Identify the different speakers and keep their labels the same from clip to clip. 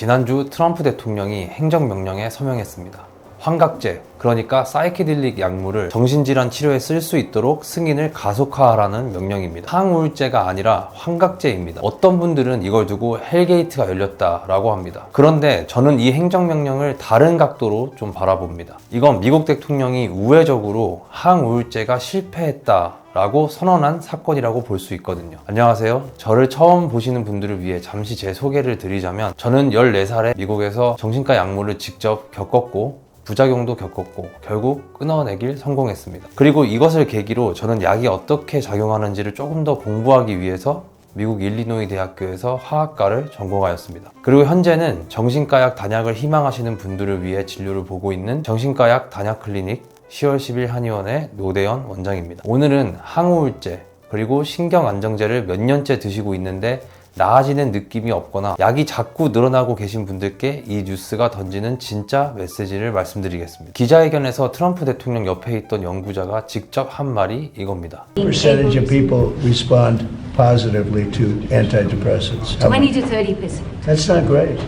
Speaker 1: 지난주 트럼프 대통령이 행정명령에 서명했습니다. 환각제, 그러니까 사이키딜릭 약물을 정신질환 치료에 쓸 수 있도록 승인을 가속화하라는 명령입니다. 항우울제가 아니라 환각제입니다. 어떤 분들은 이걸 두고 헬게이트가 열렸다라고 합니다. 그런데 저는 이 행정명령을 다른 각도로 좀 바라봅니다. 이건 미국 대통령이 우회적으로 항우울제가 실패했다 라고 선언한 사건이라고 볼 수 있거든요. 안녕하세요. 저를 처음 보시는 분들을 위해 잠시 제 소개를 드리자면, 저는 14살에 미국에서 정신과 약물을 직접 겪었고 부작용도 겪었고 결국 끊어내길 성공했습니다. 그리고 이것을 계기로 저는 약이 어떻게 작용하는지를 조금 더 공부하기 위해서 미국 일리노이 대학교에서 화학과를 전공하였습니다. 그리고 현재는 정신과약 단약을 희망하시는 분들을 위해 진료를 보고 있는 정신과약 단약 클리닉 10월 10일 한의원의 노대현 원장입니다. 오늘은 항우울제 그리고 신경안정제를 몇 년째 드시고 있는데 나아지는 느낌이 없거나 약이 자꾸 늘어나고 계신 분들께 이 뉴스가 던지는 진짜 메시지를 말씀드리겠습니다. 기자회견에서 트럼프 대통령 옆에 있던 연구자가 직접 한 말이 이겁니다.
Speaker 2: Percentage of people respond positively to antidepressants.
Speaker 3: 20 to 30%.
Speaker 2: That's not great.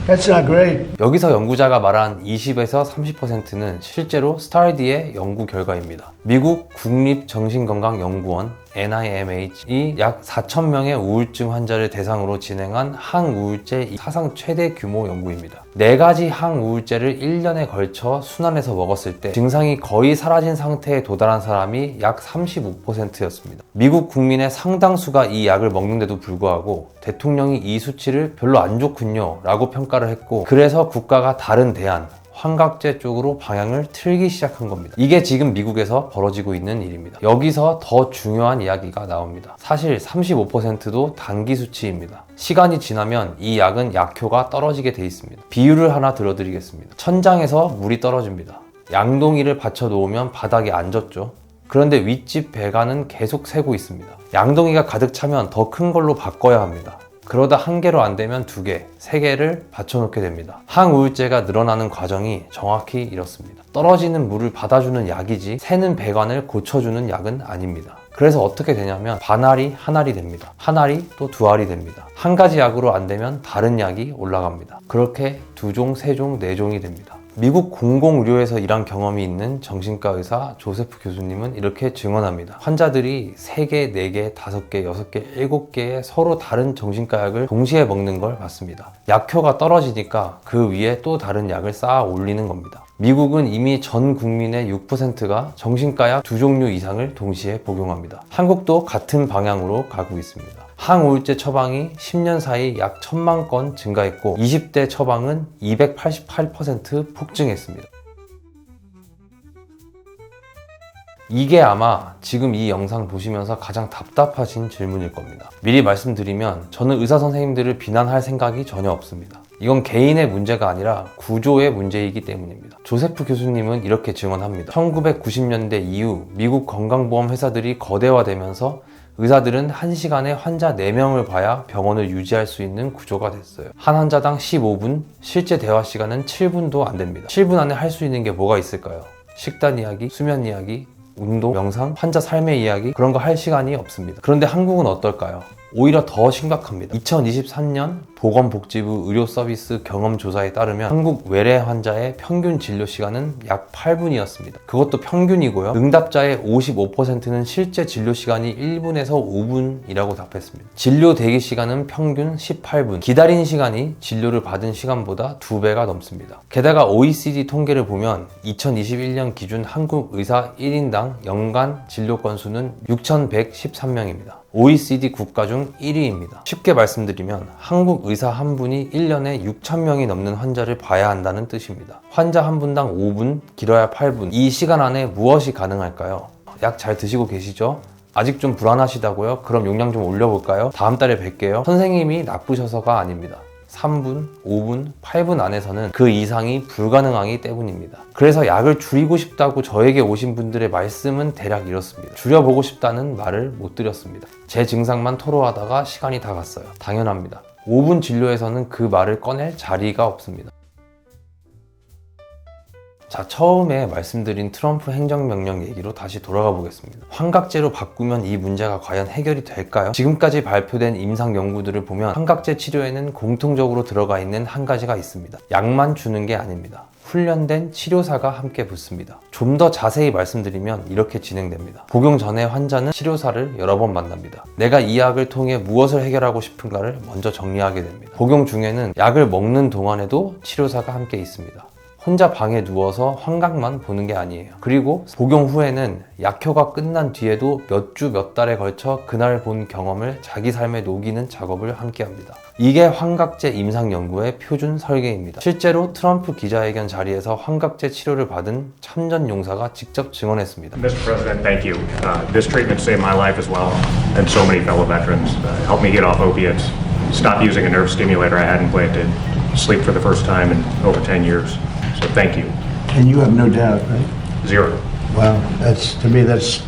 Speaker 2: That's not great.
Speaker 1: 여기서 연구자가 말한 20에서 30%는 실제로 스타디의 연구 결과입니다. 미국 국립정신건강연구원 NIMH이 약 4,000명의 우울증 환자를 대상으로 진행한 항우울제 사상 최대 규모 연구입니다. 4가지 항우울제를 1년에 걸쳐 순환해서 먹었을 때 증상이 거의 사라진 상태에 도달한 사람이 약 35%였습니다. 미국 국민의 상당수가 이 약을 먹는데도 불구하고 대통령이 이 수치를 별로 안 좋군요 라고 평가를 했고, 그래서 국가가 다른 대안, 환각제 쪽으로 방향을 틀기 시작한 겁니다. 이게 지금 미국에서 벌어지고 있는 일입니다. 여기서 더 중요한 이야기가 나옵니다. 사실 35%도 단기 수치입니다. 시간이 지나면 이 약은 약효가 떨어지게 돼 있습니다. 비유를 하나 들어드리겠습니다. 천장에서 물이 떨어집니다. 양동이를 받쳐 놓으면 바닥이 안 젖죠. 그런데 윗집 배관은 계속 새고 있습니다. 양동이가 가득 차면 더 큰 걸로 바꿔야 합니다. 그러다 1개로 안 되면 2개, 3개를 받쳐놓게 됩니다. 항우울제가 늘어나는 과정이 정확히 이렇습니다. 떨어지는 물을 받아주는 약이지 새는 배관을 고쳐주는 약은 아닙니다. 그래서 어떻게 되냐면 반알이 한 알이 됩니다. 한 알이 또 2알이 됩니다. 한 가지 약으로 안 되면 다른 약이 올라갑니다. 그렇게 2종, 3종, 4종이 됩니다. 미국 공공의료에서 일한 경험이 있는 정신과 의사 조세프 교수님은 이렇게 증언합니다. 환자들이 3개, 4개, 5개, 6개, 7개의 서로 다른 정신과 약을 동시에 먹는 걸 봤습니다. 약효가 떨어지니까 그 위에 또 다른 약을 쌓아 올리는 겁니다. 미국은 이미 전 국민의 6%가 정신과 약 2종류 이상을 동시에 복용합니다. 한국도 같은 방향으로 가고 있습니다. 항우울제 처방이 10년 사이 약 1,000만 건 증가했고 20대 처방은 288% 폭증했습니다. 이게 아마 지금 이 영상 보시면서 가장 답답하신 질문일 겁니다. 미리 말씀드리면 저는 의사 선생님들을 비난할 생각이 전혀 없습니다. 이건 개인의 문제가 아니라 구조의 문제이기 때문입니다. 조세프 교수님은 이렇게 증언합니다. 1990년대 이후 미국 건강보험 회사들이 거대화되면서 의사들은 1시간에 환자 4명을 봐야 병원을 유지할 수 있는 구조가 됐어요. 한 환자당 15분, 실제 대화 시간은 7분도 안 됩니다. 7분 안에 할 수 있는 게 뭐가 있을까요? 식단 이야기, 수면 이야기, 운동, 명상, 환자 삶의 이야기, 그런 거 할 시간이 없습니다. 그런데 한국은 어떨까요? 오히려 더 심각합니다. 2023년 보건복지부 의료서비스 경험조사에 따르면 한국 외래 환자의 평균 진료 시간은 약 8분이었습니다. 그것도 평균이고요. 응답자의 55%는 실제 진료 시간이 1분에서 5분이라고 답했습니다. 진료 대기 시간은 평균 18분. 기다린 시간이 진료를 받은 시간보다 2배가 넘습니다. 게다가 OECD 통계를 보면 2021년 기준 한국 의사 1인당 연간 진료 건수는 6,113명입니다. OECD 국가 중 1위입니다. 쉽게 말씀드리면 한국 의사 한 분이 1년에 6,000명이 넘는 환자를 봐야 한다는 뜻입니다. 환자 한 분당 5분, 길어야 8분. 이 시간 안에 무엇이 가능할까요? 약 잘 드시고 계시죠? 아직 좀 불안하시다고요? 그럼 용량 좀 올려볼까요? 다음 달에 뵐게요. 선생님이 나쁘셔서가 아닙니다. 3분, 5분, 8분 안에서는 그 이상이 불가능하기 때문입니다. 그래서 약을 줄이고 싶다고 저에게 오신 분들의 말씀은 대략 이렇습니다. 줄여보고 싶다는 말을 못 드렸습니다. 제 증상만 토로하다가 시간이 다 갔어요. 당연합니다. 5분 진료에서는 그 말을 꺼낼 자리가 없습니다. 자, 처음에 말씀드린 트럼프 행정명령 얘기로 다시 돌아가 보겠습니다. 환각제로 바꾸면 이 문제가 과연 해결이 될까요? 지금까지 발표된 임상 연구들을 보면 환각제 치료에는 공통적으로 들어가 있는 한 가지가 있습니다. 약만 주는 게 아닙니다. 훈련된 치료사가 함께 붙습니다. 좀 더 자세히 말씀드리면 이렇게 진행됩니다. 복용 전에 환자는 치료사를 여러 번 만납니다. 내가 이 약을 통해 무엇을 해결하고 싶은가를 먼저 정리하게 됩니다. 복용 중에는 약을 먹는 동안에도 치료사가 함께 있습니다. 혼자 방에 누워서 환각만 보는 게 아니에요. 그리고 복용 후에는 약효가 끝난 뒤에도 몇 주 몇 달에 걸쳐 그날 본 경험을 자기 삶에 녹이는 작업을 함께 합니다. 이게 환각제 임상 연구의 표준 설계입니다. 실제로 트럼프 기자회견 자리에서 환각제 치료를 받은 참전 용사가 직접 증언했습니다.
Speaker 3: Mr. President, thank you. This treatment saved my life as well, and so many fellow veterans. Helped me get off opiates, stop using a nerve stimulator I had implanted, sleep for the first time in over 10 years. So thank you.
Speaker 2: And you have no doubt, right?
Speaker 3: Zero.
Speaker 2: Wow, to me, that's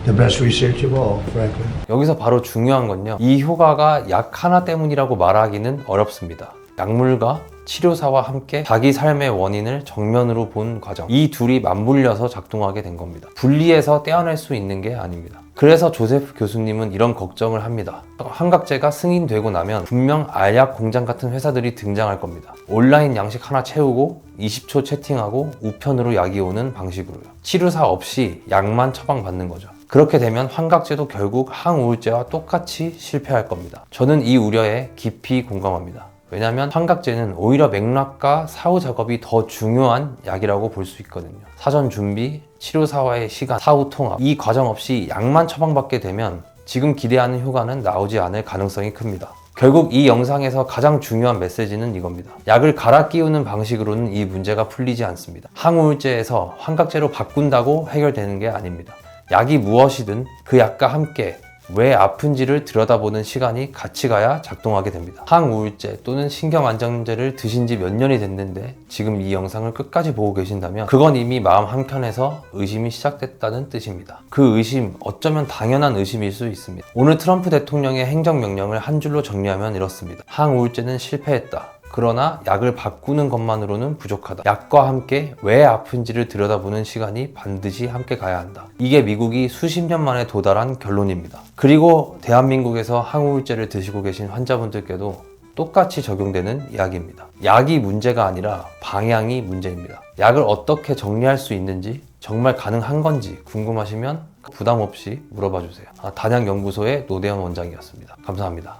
Speaker 2: the best research of all, frankly.
Speaker 1: 여기서 바로 중요한 건요, 이 효과가 약 하나 때문이라고 말하기는 어렵습니다. 약물과 치료사와 함께 자기 삶의 원인을 정면으로 본 과정, 이 둘이 맞물려서 작동하게 된 겁니다. 분리해서 떼어낼 수 있는 게 아닙니다. 그래서 조세프 교수님은 이런 걱정을 합니다. 환각제가 승인되고 나면 분명 알약 공장 같은 회사들이 등장할 겁니다. 온라인 양식 하나 채우고 20초 채팅하고 우편으로 약이 오는 방식으로요. 치료사 없이 약만 처방받는 거죠. 그렇게 되면 환각제도 결국 항우울제와 똑같이 실패할 겁니다. 저는 이 우려에 깊이 공감합니다. 왜냐하면 환각제는 오히려 맥락과 사후 작업이 더 중요한 약이라고 볼 수 있거든요. 사전 준비, 치료사와의 시간, 사후 통합, 이 과정 없이 약만 처방받게 되면 지금 기대하는 효과는 나오지 않을 가능성이 큽니다. 결국 이 영상에서 가장 중요한 메시지는 이겁니다. 약을 갈아 끼우는 방식으로는 이 문제가 풀리지 않습니다. 항우울제에서 환각제로 바꾼다고 해결되는 게 아닙니다. 약이 무엇이든 그 약과 함께 왜 아픈지를 들여다보는 시간이 같이 가야 작동하게 됩니다. 항우울제 또는 신경안정제를 드신 지 몇 년이 됐는데 지금 이 영상을 끝까지 보고 계신다면 그건 이미 마음 한켠에서 의심이 시작됐다는 뜻입니다. 그 의심, 어쩌면 당연한 의심일 수 있습니다. 오늘 트럼프 대통령의 행정명령을 한 줄로 정리하면 이렇습니다. 항우울제는 실패했다. 그러나 약을 바꾸는 것만으로는 부족하다. 약과 함께 왜 아픈지를 들여다보는 시간이 반드시 함께 가야 한다. 이게 미국이 수십 년 만에 도달한 결론입니다. 그리고 대한민국에서 항우울제를 드시고 계신 환자분들께도 똑같이 적용되는 이야기입니다. 약이 문제가 아니라 방향이 문제입니다. 약을 어떻게 정리할 수 있는지, 정말 가능한 건지 궁금하시면 부담 없이 물어봐 주세요. 단양연구소의 노대현 원장이었습니다. 감사합니다.